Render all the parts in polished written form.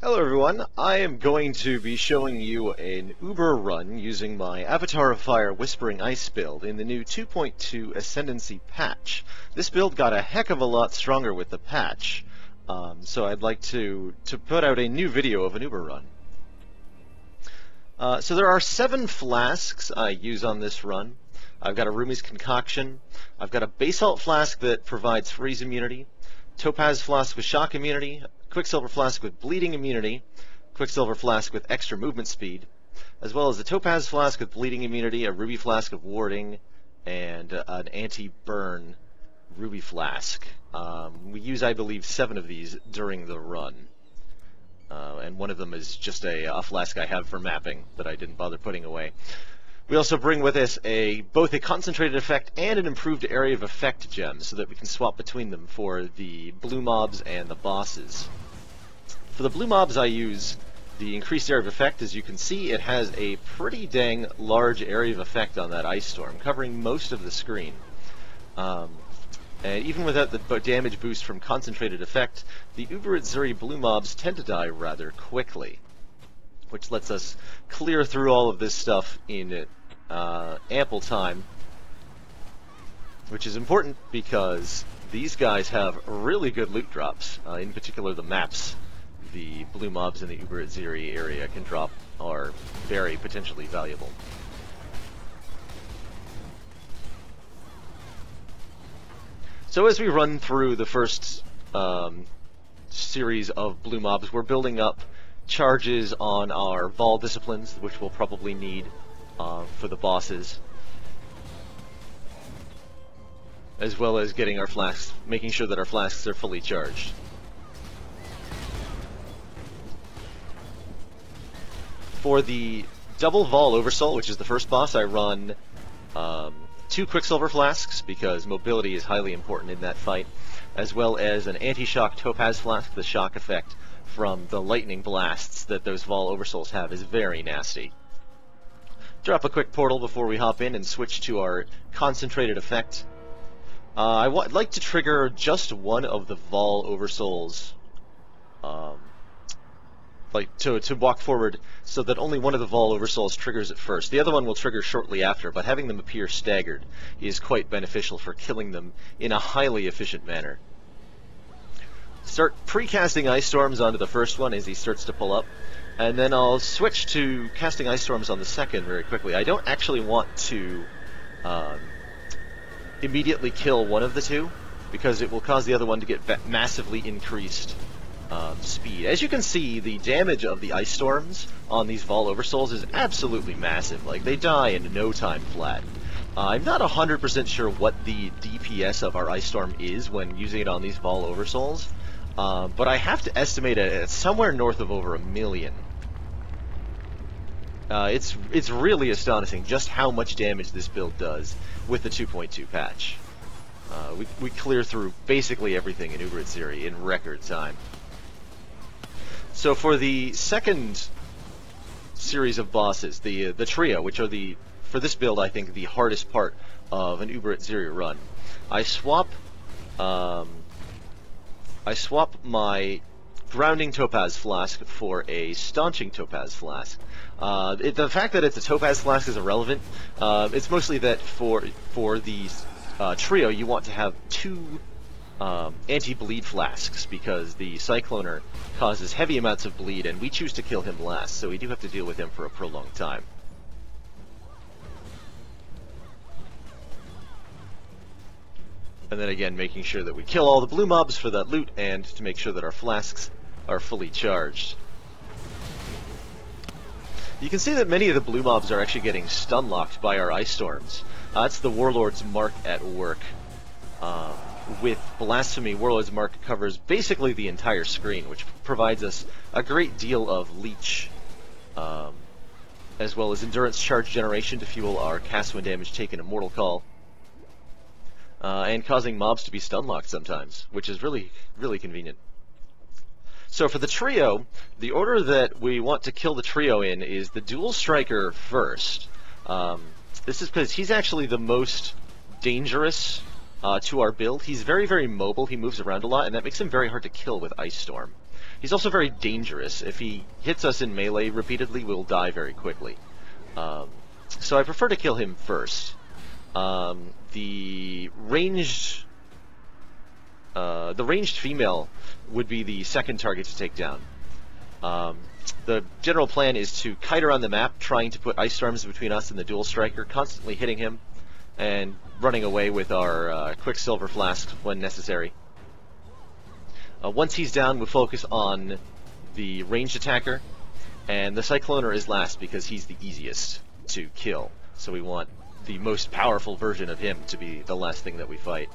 Hello everyone, I am going to be showing you an Uber run using my Avatar of Fire Whispering Ice build in the new 2.2 Ascendancy patch. This build got a heck of a lot stronger with the patch, so I'd like to put out a new video of an Uber run. So there are 7 flasks I use on this run. I've got a Rumi's Concoction, I've got a Basalt Flask that provides freeze immunity, Topaz Flask with shock immunity, Quicksilver Flask with bleeding immunity, Quicksilver Flask with extra movement speed, as well as a Topaz Flask with bleeding immunity, a Ruby Flask of warding, and an anti-burn Ruby Flask. We use, I believe, 7 of these during the run. And one of them is just a flask I have for mapping that I didn't bother putting away. We also bring with us both a concentrated effect and an improved area of effect gem so that we can swap between them for the blue mobs and the bosses. For the blue mobs I use the increased area of effect. As you can see, it has a pretty dang large area of effect on that ice storm, covering most of the screen. And even without the damage boost from concentrated effect, the Uber Atziri blue mobs tend to die rather quickly, which lets us clear through all of this stuff in ample time, which is important because these guys have really good loot drops. In particular, the maps the blue mobs in the Uber Atziri area can drop are very potentially valuable. So as we run through the first series of blue mobs, we're building up charges on our Vol disciplines, which we'll probably need for the bosses, as well as getting our flasks, making sure that our flasks are fully charged. For the double Vol Oversoul, which is the first boss, I run 2 Quicksilver Flasks because mobility is highly important in that fight, as well as an anti-shock Topaz Flask. The shock effect from the lightning blasts that those Vol Oversouls have is very nasty. Drop a quick portal before we hop in and switch to our concentrated effect. I'd like to trigger just one of the Vol Oversouls, to walk forward so that only one of the Vol Oversouls triggers it first. The other one will trigger shortly after, but having them appear staggered is quite beneficial for killing them in a highly efficient manner. Start pre-casting Ice Storms onto the first one as he starts to pull up, and then I'll switch to casting Ice Storms on the second very quickly. I don't actually want to immediately kill one of the two, because it will cause the other one to get massively increased speed. As you can see, the damage of the Ice Storms on these Vol Oversouls is absolutely massive. Like, they die in no time flat. I'm not 100% sure what the DPS of our Ice Storm is when using it on these Vol Oversouls, but I have to estimate it at somewhere north of over 1 million. It's really astonishing just how much damage this build does with the 2.2 patch. We clear through basically everything in Uber Atziri in record time. So for the second series of bosses, the trio, which are for this build, I think, the hardest part of an Uber Atziri run, I swap my Grounding Topaz Flask for a Staunching Topaz Flask. The fact that it's a Topaz Flask is irrelevant. It's mostly that for the trio, you want to have 2 anti-bleed flasks, because the Cycloner causes heavy amounts of bleed, and we choose to kill him last, so we do have to deal with him for a prolonged time. And then again, making sure that we kill all the blue mobs for that loot, and to make sure that our flasks are fully charged. You can see that many of the blue mobs are actually getting stun-locked by our Ice Storms. That's the Warlord's Mark at work. With Blasphemy, Warlord's Mark covers basically the entire screen, which provides us a great deal of leech, as well as endurance charge generation to fuel our cast when damage taken Immortal Call, and causing mobs to be stun-locked sometimes, which is really, really convenient. So for the trio, the order that we want to kill the trio in is the Dual Striker first. This is because he's actually the most dangerous to our build. He's very, very mobile, he moves around a lot, and that makes him very hard to kill with Ice Storm. He's also very dangerous. If he hits us in melee repeatedly, we'll die very quickly. So I prefer to kill him first. The ranged female would be the second target to take down. The general plan is to kite around the map, trying to put ice storms between us and the dual striker, constantly hitting him, and running away with our Quicksilver Flask when necessary. Once he's down, we'll focus on the ranged attacker, and the Cycloner is last because he's the easiest to kill. So we want the most powerful version of him to be the last thing that we fight,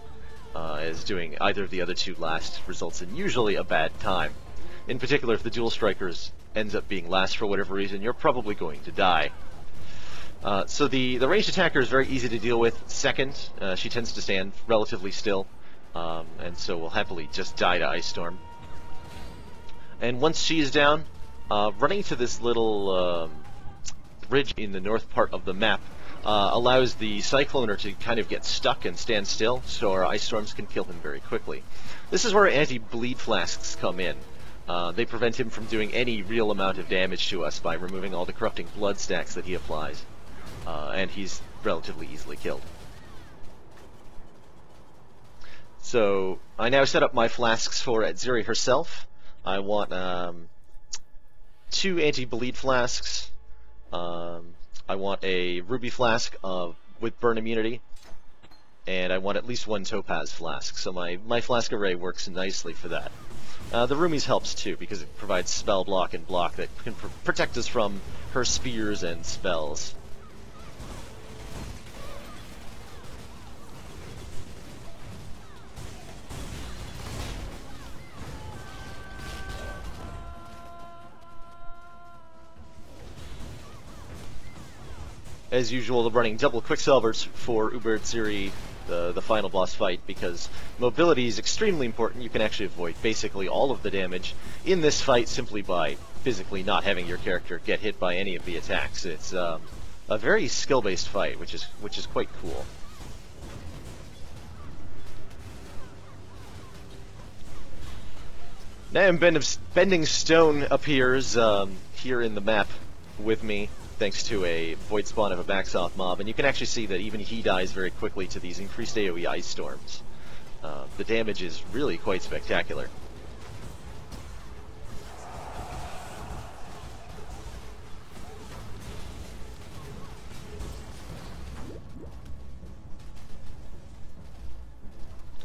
as doing either of the other two last results in usually a bad time. In particular, if the dual strikers ends up being last for whatever reason, you're probably going to die. So the ranged attacker is very easy to deal with. Second, she tends to stand relatively still, and so we'll happily just die to Ice Storm. And once she is down, running to this little bridge in the north part of the map allows the Cycloner to kind of get stuck and stand still, so our Ice Storms can kill him very quickly. This is where anti-bleed flasks come in. They prevent him from doing any real amount of damage to us by removing all the corrupting blood stacks that he applies. And he's relatively easily killed. So I now set up my flasks for Atziri herself. I want 2 anti-bleed flasks. I want a ruby flask with burn immunity. And I want at least 1 topaz flask. So my flask array works nicely for that. The Rumi's helps too, because it provides spell block and block that can protect us from her spears and spells. As usual, running double Quicksilvers for Uber Atziri, the final boss fight, because mobility is extremely important. You can actually avoid basically all of the damage in this fight simply by physically not having your character get hit by any of the attacks. It's a very skill-based fight, which is quite cool. Now Bending Stone appears here in the map with me, thanks to a void spawn of a Backsoft mob, and you can actually see that even he dies very quickly to these increased AoE ice storms. The damage is really quite spectacular.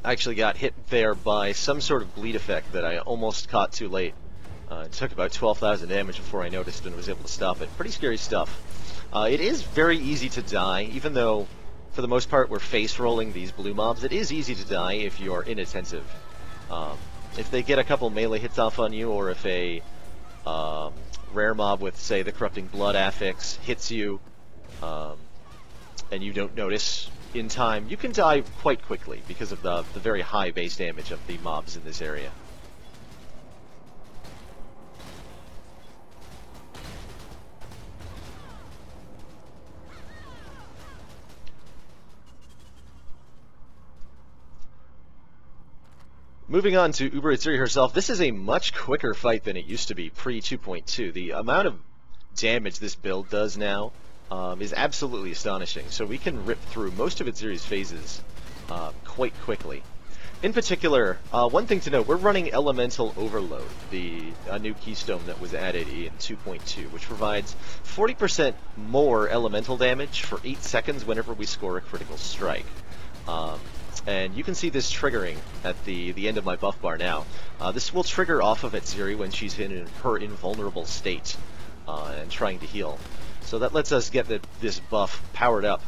I actually got hit there by some sort of bleed effect that I almost caught too late. It took about 12,000 damage before I noticed and was able to stop it. Pretty scary stuff. It is very easy to die, even though for the most part we're face rolling these blue mobs. It is easy to die if you're inattentive. If they get a couple melee hits off on you, or if a rare mob with, say, the Corrupting Blood affix hits you, and you don't notice in time, you can die quite quickly because of the very high base damage of the mobs in this area. Moving on to Uber Atziri herself, this is a much quicker fight than it used to be pre-2.2. The amount of damage this build does now is absolutely astonishing, so we can rip through most of Atziri's phases quite quickly. In particular, one thing to note, we're running Elemental Overload, a new keystone that was added in 2.2, which provides 40% more elemental damage for 8 seconds whenever we score a critical strike. And you can see this triggering at the end of my buff bar now. This will trigger off of Atziri when she's in her invulnerable state and trying to heal. So that lets us get this buff powered up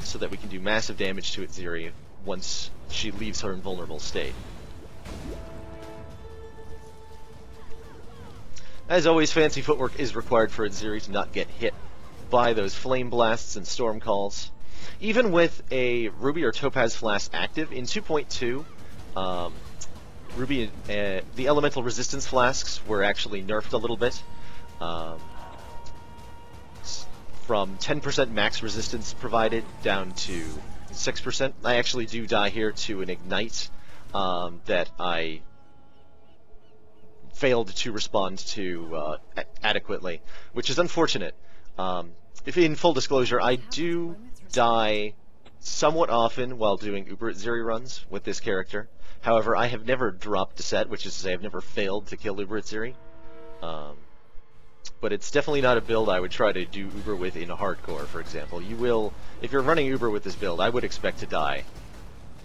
so that we can do massive damage to Atziri once she leaves her invulnerable state. As always, fancy footwork is required for Atziri to not get hit by those flame blasts and storm calls. Even with a Ruby or Topaz Flask active, in 2.2, the elemental resistance flasks were actually nerfed a little bit. From 10% max resistance provided down to 6%. I actually do die here to an ignite that I failed to respond to adequately, which is unfortunate. If in full disclosure, I do die somewhat often while doing Uber Atziri runs with this character. However, I have never dropped a set, which is to say I've never failed to kill Uber Atziri. But it's definitely not a build I would try to do Uber with in hardcore, for example. You will, if you're running Uber with this build, I would expect to die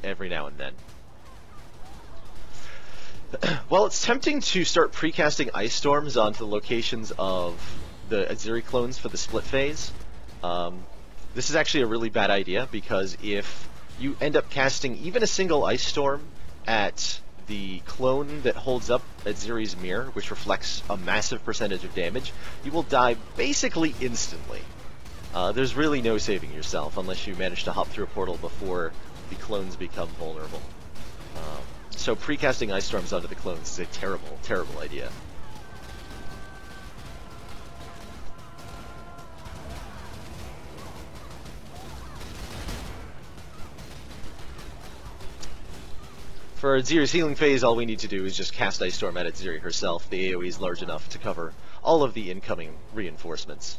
every now and then. While it's tempting to start precasting ice storms onto the locations of the Atziri clones for the split phase, this is actually a really bad idea, because if you end up casting even a single ice storm at the clone that holds up Atziri's mirror, which reflects a massive percentage of damage, you will die basically instantly. There's really no saving yourself unless you manage to hop through a portal before the clones become vulnerable. So precasting ice storms onto the clones is a terrible, terrible idea. For Atziri's healing phase, all we need to do is just cast Ice Storm at Atziri herself. The AoE is large enough to cover all of the incoming reinforcements.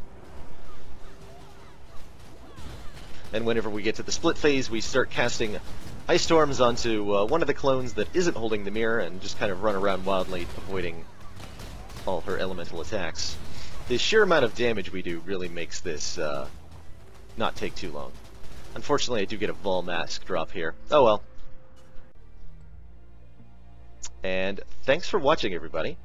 And whenever we get to the split phase, we start casting Ice Storms onto one of the clones that isn't holding the mirror and just kind of run around wildly, avoiding all her elemental attacks. The sheer amount of damage we do really makes this not take too long. Unfortunately, I do get a Vol Mask drop here. Oh well. And thanks for watching, everybody.